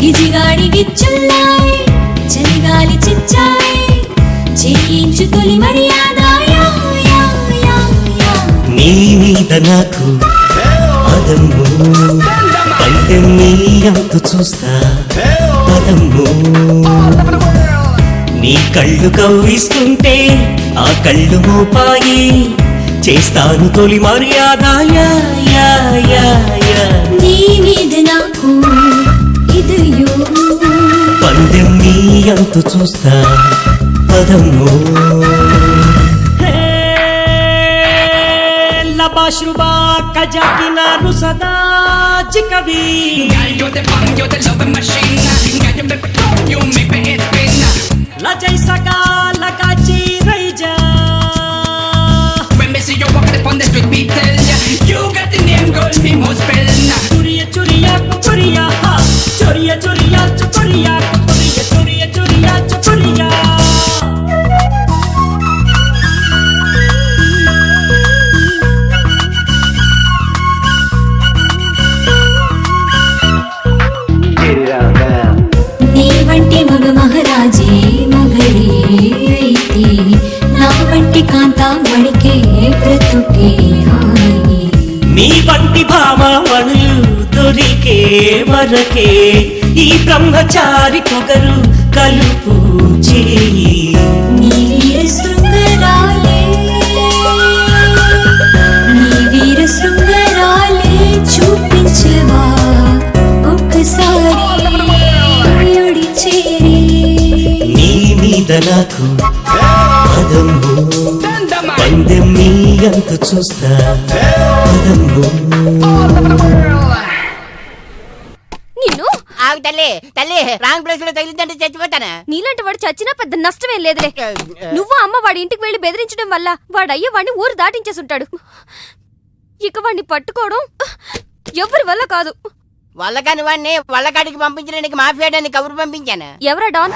గిజిగాడి గిచ్చున్నాయి చలిగాలి చిచ్చాయి చేయించు తొలి మర్యాద నీ మీద నాకు పదము అంటే నీ అంత చూస్తా పదము నీ కళ్ళు కవ్విస్తుంటే ఆ కళ్ళు మోపాయి చేస్తాను తొలి మర్యాద నీ మీద నాకు ఇదయో పందెం నీ అంత చూస్తా పదము Bashruba kajakina rusada jikavi Girl, you're the bomb, you're the love machine Girl, you make me go, you make me hit spin La jaisaka lagachi raija When me see you walking upon the street, me tell ya You got the name, girl, me must spell Churiya, churiya, churiya Churiya, churiya, churiya Churiya, churiya, churiya, churiya మహారాజే మగరే అయితే నా వంటి కాంతామణికే బ్రతుకే హాయి నీ వంటి భామవనులు దొరికే వరకే ఈ బ్రహ్మచారి పొగరు కలుపు చేయి నీ వీర శృంగరాలే చూపించవా ఒక్కసారి నాకు పదము పందెం నీ అంత చూస్తా పదము నిన్ను ఆగు తల్లి తల్లి రాంగ్ ప్లేస్ లో తగిలిందంటే చచ్చిపోతానా నీలాంటి వాడు చచ్చినా పెద్ద నష్టమేం లేదులే నువ్వు అమ్మ వాడి ఇంటికి వెళ్లి బెదిరించడం వల్ల వాడయ్య వాడిని ఊరు దాటించేసుంటాడు ఇక వాడిని పట్టుకోవడం ఎవరి వల్ల కాదు వాళ్ళకాని వాడిని వాళ్ళకాడికి పంపించడానికి మాఫియాడాన్ని కబురు పంపించాను ఎవరా డాన్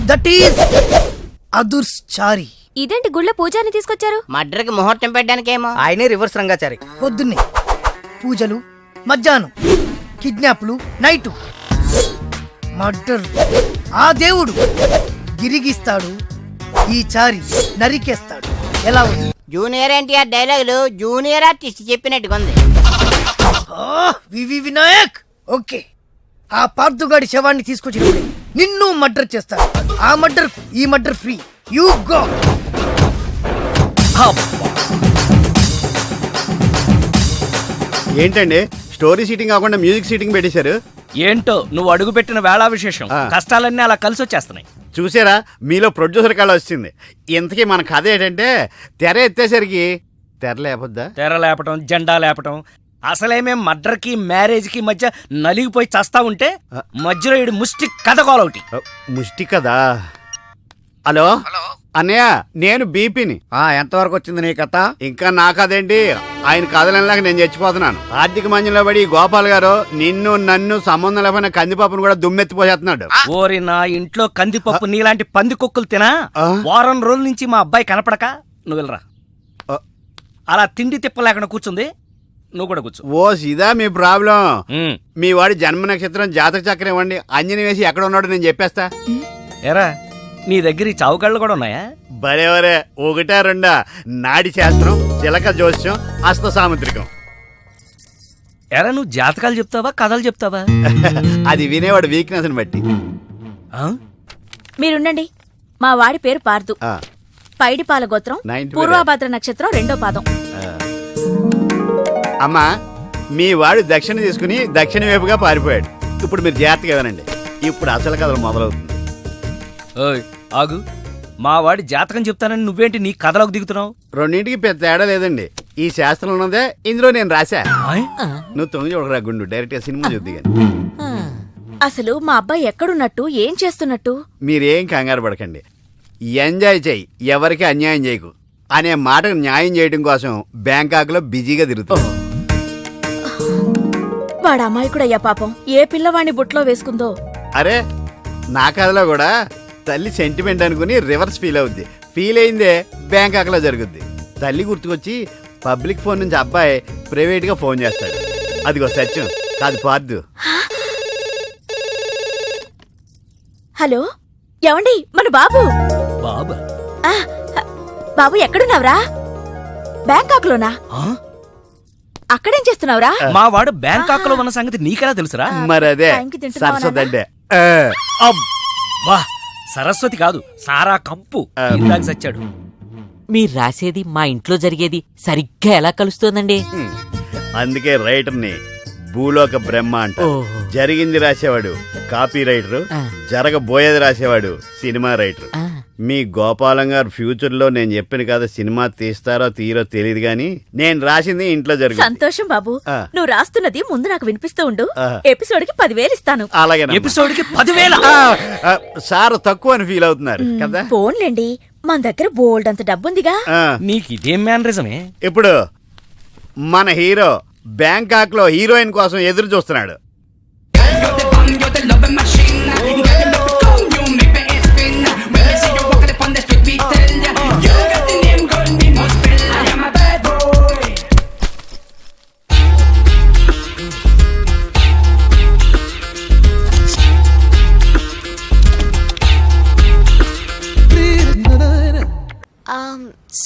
దట్ ఈస్ అదుర్స్ చారి ఇదేంటి గుళ్ళ పూజారిని తీసుకొచ్చారు మర్డర్కి ముహూర్తం పెట్టడానికేమో ఆయనే రివర్స్ రంగాచారి పొద్దున్నే పూజలు మధ్యాహ్నం కిడ్నాప్లు నైటు మర్డర్ ఆ దేవుడు గిరిగిస్తాడు ఈ చారి నరికేస్తాడు ఎలా ఉంది జూనియర్ ఎన్టీఆర్ డైలాగులు జూనియర్ ఆర్టిస్ట్ చెప్పినట్టుగా ఉంది వివి వినాయక్ ఓకే ఆ పార్థుగాడి శవాన్ని తీసుకొచ్చినప్పుడు నిన్ను మర్డర్ చేస్తాడు ఆ మర్డర్ ఈ మర్డర్ ఫ్రీ యూ గో ఏంటండి స్టోరీ సీటింగ్ కాకుండా మ్యూజిక్ సీటింగ్ పెట్టేశారు ఏంటో నువ్వు అడుగు పెట్టిన వేళా విశేషం కష్టాలన్నీ అలా కలిసి వచ్చేస్తున్నాయి చూసారా మీలో ప్రొడ్యూసర్ కళ వచ్చింది ఇంతకీ మన కథ ఏంటంటే తెర ఎత్తేసరికి తెర లేపొద్దా తెర లేపటం జెండా లేపటం అసలేమేం మర్డర్కి మ్యారేజ్కి మధ్య నలిగిపోయి చస్తా ఉంటే మధ్యలో ఈడు ముష్టి కథ కోలొకటి ముష్టి కదా హలో అన్నయ్య నేను బీపీని ఎంతవరకు వచ్చింది నీ కథ ఇంకా నా కథేంటి ఆయన కథలలాగా నేను చచ్చిపోతున్నాను ఆర్థిక మంజంలో పడి గోపాల్ గారు నిన్ను నన్ను సంబంధం లేకపోయినా కందిపప్పును కూడా దుమ్మెత్తిపోసేస్తున్నాడు ఓరి నా ఇంట్లో కందిపప్పు నీలాంటి పంది కుక్కలు తినా వారం రోజుల నుంచి మా అబ్బాయి కనపడక నువ్వు వెళ్ళరా అలా తిండి తిప్పలేకుండా కూర్చుంది నువ్వు కూడా కూర్చో ఓ ఇదా మీ ప్రాబ్లం మీ వాడి జన్మ నక్షత్రం జాతక చక్రం ఇవ్వండి అంజని వేసి ఎక్కడ ఉన్నాడో నేను చెప్పేస్తా ఎరా నీ దగ్గర ఈ చావుకళ్ళు కూడా ఉన్నాయా బరేవరే ఒకటా రెండా నాడి శాస్త్రం చిలక జోస్యం హస్త సాముద్రికం ఎరా నువ్వు జాతకాలు చెప్తావా కథలు చెప్తావా అది వినేవాడు వీక్నెస్ ని బట్టి మీరుండండి మా వాడి పేరు పార్దు పైడిపాల గోత్రం పూర్వభద్ర నక్షత్రం 2వ పాదం అమ్మా మీ వాడు దక్షిణ తీసుకుని దక్షిణ వైపుగా పారిపోయాడు ఇప్పుడు మీరు జాగ్రత్తగా వినండి ఇప్పుడు అసలు కథలు మొదలవుతుంది ఆగు మా వాడి జాతకం చెప్తానని నువ్వేంటి నీ కథలోకి దిగుతున్నావు రెండింటికి పెద్ద తేడా లేదండి ఈ శాస్త్రం ఉన్నదే ఇందులో నేను రాశా నువ్వు తొంగి చూడరా గుండు డైరెక్ట్ గా సినిమా చూద్ది అసలు మా అబ్బాయి ఎక్కడున్నట్టు ఏం చేస్తున్నట్టు మీరేం కంగారు పడకండి ఎంజాయ్ చెయ్యి ఎవరికి అన్యాయం చేయకు అనే మాటకు న్యాయం చేయడం కోసం బ్యాంకాక్ లో బిజీగా తిరుగుతాం వాడు అమాయకుడయ్యా పాపం ఏ పిల్లవాడిని బుట్లో వేసుకుందో అరే నా కథలో కూడా తల్లి సెంటిమెంట్ అనుకుని రివర్స్ ఫీల్ అవుద్ది ఫీల్ అయిందే బ్యాంకాక్ లో జరుగుద్ది తల్లి గుర్తుకొచ్చి పబ్లిక్ ఫోన్ నుంచి అబ్బాయి ప్రైవేట్ గా ఫోన్ చేస్తాడు. అదిగో సత్యం కాదు పార్దు. హలో, ఏమండి మన బాబు. బాబా బాబు ఎక్కడున్నావురా? బ్యాంకాక్లోనా? అక్కడేం చేస్తున్నావురా? మా వాడు బ్యాంకాక్ లో ఉన్న సంగతి నీకెలా తెలుసురా? మరదే టైంకి తింటున్నావా సరస్వతి అంటే అబ్బా, సరస్వతి కాదు సారా కంపు. ఇందాక చచ్చాడు. మీరు రాసేది మా ఇంట్లో జరిగేది సరిగ్గా ఎలా కలుస్తోందండి? అందుకే రైటర్ని భూలోక బ్రహ్మ అంట. జరిగింది రాసేవాడు కాపీ రైటర్, జరగబోయేది రాసేవాడు సినిమా రైటర్. మీ గోపాలం గారు ఫ్యూచర్ లో నేను చెప్పిన కదా సినిమా తీస్తారో తీరో తెలియదు గాని నేను రాసింది ఇంట్లో జరుగుతుంది. సంతోషం బాబు. నువ్వు రాస్తున్నది ముందు నాకు వినిపిస్తూ ఉండు. ఎపిసోడ్ కి 10,000 ఇస్తాను. అలాగే ఎపిసోడ్ కి 10,000. సార్ తక్కువ అని ఫీల్ అవుతున్నారు కదా. ఫోన్లేండి, మన దగ్గర బోల్డ్ అంత డబ్బుందిగా. నీకు ఇదేం మేనరిజమే? ఇప్పుడు మన హీరో బ్యాంకాక్ లో హీరోయిన్ కోసం ఎదురు చూస్తున్నాడు.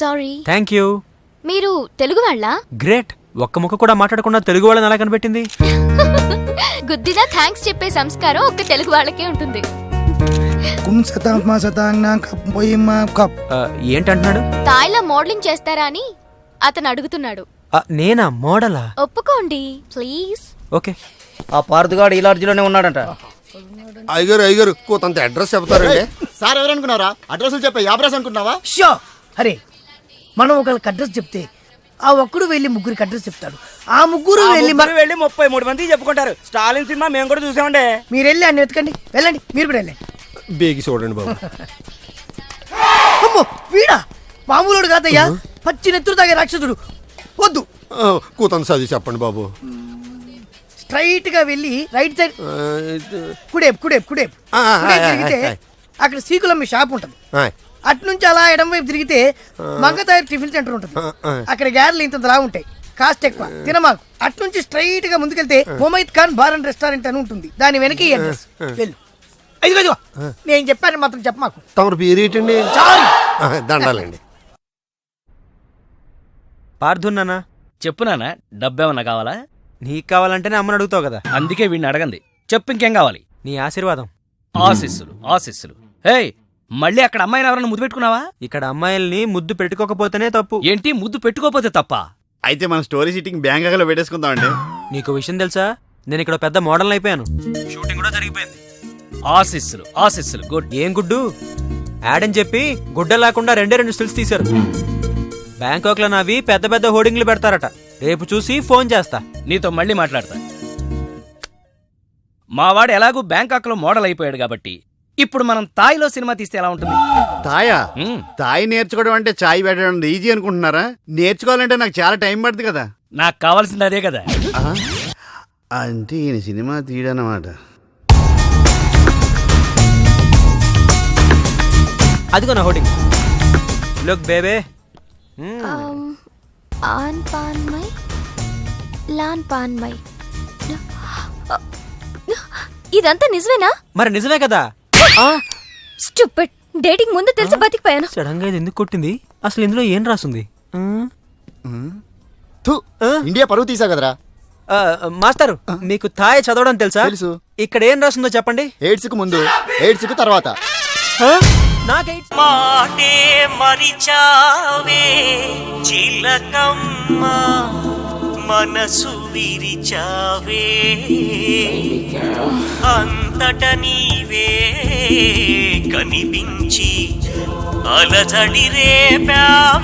సారీ. Thank you. మీరు తెలుగు వాళ్ళ? గ్రేట్. ఒక్క ముక్క కూడా మాట్లాడకుండా తెలుగు వాళ్ళని ఎలా కనిపెట్టింది? గుద్దిదా థ్యాంక్స్ చెప్పే సంస్కారం ఒక్క తెలుగు వాళ్ళకే ఉంటుంది. ఏంటంటున్నాడు? తాయిలా మోడలింగ్ చేస్తారా అని అతను అడుగుతున్నాడు. నేనా మోడలా? ఒప్పుకోండి ప్లీజ్. ఓకే. ఆ పార్దుగాడు ఈ లాడ్జిలోనే ఉన్నాడంట. అయ్యగారు కొంత అడ్రస్ చెప్తారండి. సార్ ఎవరనుకున్నారా? అడ్రస్లు చెప్పే యాబ్రస్ అనుకున్నావా? షో. అరే మనం ఒకరికి అడ్రస్ చెప్తే ఆ ఒక్కడు వెళ్ళి ముగ్గురికి అడ్రస్ చెప్తాడు. ఆ ముగ్గురు వెళ్ళి 33 మంది చెప్పుకుంటారు. స్టాలిన్ సినిమా మేము కూడా చూసామండి. మీరు వెళ్ళి అన్ని వెతకండి. వెళ్ళండి, మీరు కూడా వెళ్ళండి. బేగి చూడండి బాబు. అమ్మో వీడా మామూలుడు కాదయ్యా, పచ్చి నెత్తురు తాగే రాక్షసుడు. వద్దు, కూతంత చదివి చెప్పండి బాబు. స్ట్రైట్ గా వెళ్ళి రైట్ సైడ్ కుడేపు కుడేపు కుడేపు తిరిగితే అక్కడ సీకులమ్మి షాప్ ఉంటుంది. అటు నుంచి అలా ఎడం వైపు తిరిగితే మంగతాయి టిఫిన్ సెంటర్ ఉంటుంది. అక్కడ గ్యారెలు ఇంతలా ఉంటాయి, కాస్ట్ ఎక్కువ, తినమాకు. అటు నుంచి స్ట్రైట్ గా ముందుకెళ్తే మొమైద్ ఖాన్ బార్ అండ్ రెస్టారెంట్ అని ఉంటుంది. దాని వెనక అడ్రస్. వెళ్ళు. అయ్యో నేను చెప్పాను మాత్రం చెప్పమాకు. తమరు పేరేటండి? దండాలండి. పార్థున్నానా? చెప్పు నాన్న, డబ్బేమన్నా కావాలా? నీకు కావాలంటేనే అమ్మని అడుగుతావు కదా. అందుకే వీడిని అడగండి. చెప్పు ఇంకేం కావాలి? నీ ఆశీర్వాదం. ఆశీస్సులు ఆశీస్సులు. హే, మళ్ళీ అక్కడ అమ్మాయిని ఎవరన్నా ముద్దు పెట్టుకున్నావా? ఇక్కడ అమ్మాయిల్ని ముద్దు పెట్టుకోకపోతేనే తప్పు. ఏంటి ముద్దు పెట్టుకోపోతే తప్ప? అయితే మన స్టోరీ షూటింగ్ బ్యాంకాక్ లో పెట్టేసుకుందామండి. నీకు విషయం తెలుసా? నేను ఇక్కడ పెద్ద మోడల్ అయిపోయాను. షూటింగ్ కూడా జరిగిపోయింది. ఆశీస్సులు ఆశీస్సులు. గుడ్. ఏం గుడ్డు? యాడ్ అని చెప్పి గుడ్డ లేకుండా 2 స్టిల్స్ తీశారు. బ్యాంకాక్ లో నావి పెద్ద పెద్ద హోర్డింగ్లు పెడతారట. రేపు చూసి ఫోన్ చేస్తా. నీతో మళ్ళీ మాట్లాడతా. మావాడు ఎలాగూ బ్యాంకాక్ లో మోడల్ అయిపోయాడు కాబట్టి ఇప్పుడు మనం తాయిలో సినిమా తీస్తే ఎలా ఉంటుంది? తాయా? తాయి నేర్చుకోవడం అంటే చాయ్ పెట్టడం ఈజీ అనుకుంటున్నారా? నేర్చుకోవాలంటే నాకు చాలా టైం పడుతుంది కదా. నాకు కావాల్సింది అదే కదా. అంటే ఈయన సినిమా తీయడనమాట. అదిగో నా హోర్డింగ్. Look baby. ఆన్ పాన్ మై లాన్ పాన్ మై. ఇదంతా నిజమేనా? మరి నిజమే కదా. స్టూపిడ్. డేటింగ్ ముందు తెలిసి బతికిపోయాను. సడన్ గా ఇది ఎందుకు కొట్టింది? అసలు ఇందులో ఏం రాసుంది? ఇండియా పరువు తీసా కదరా. మాస్టర్, మీకు థాయ్ చదవడం తెలుసా? తెలుసు. ఇక్కడ ఏం రాస్తుందో చెప్పండి. ఎయిడ్స్ కు ముందు, ఎయిడ్స్ కు తర్వాత. మాటే మరిచావే చిలకమ్మ, మనసు విరిచావే, అంతట నీవే కనిపించి అలజడి రేపావే.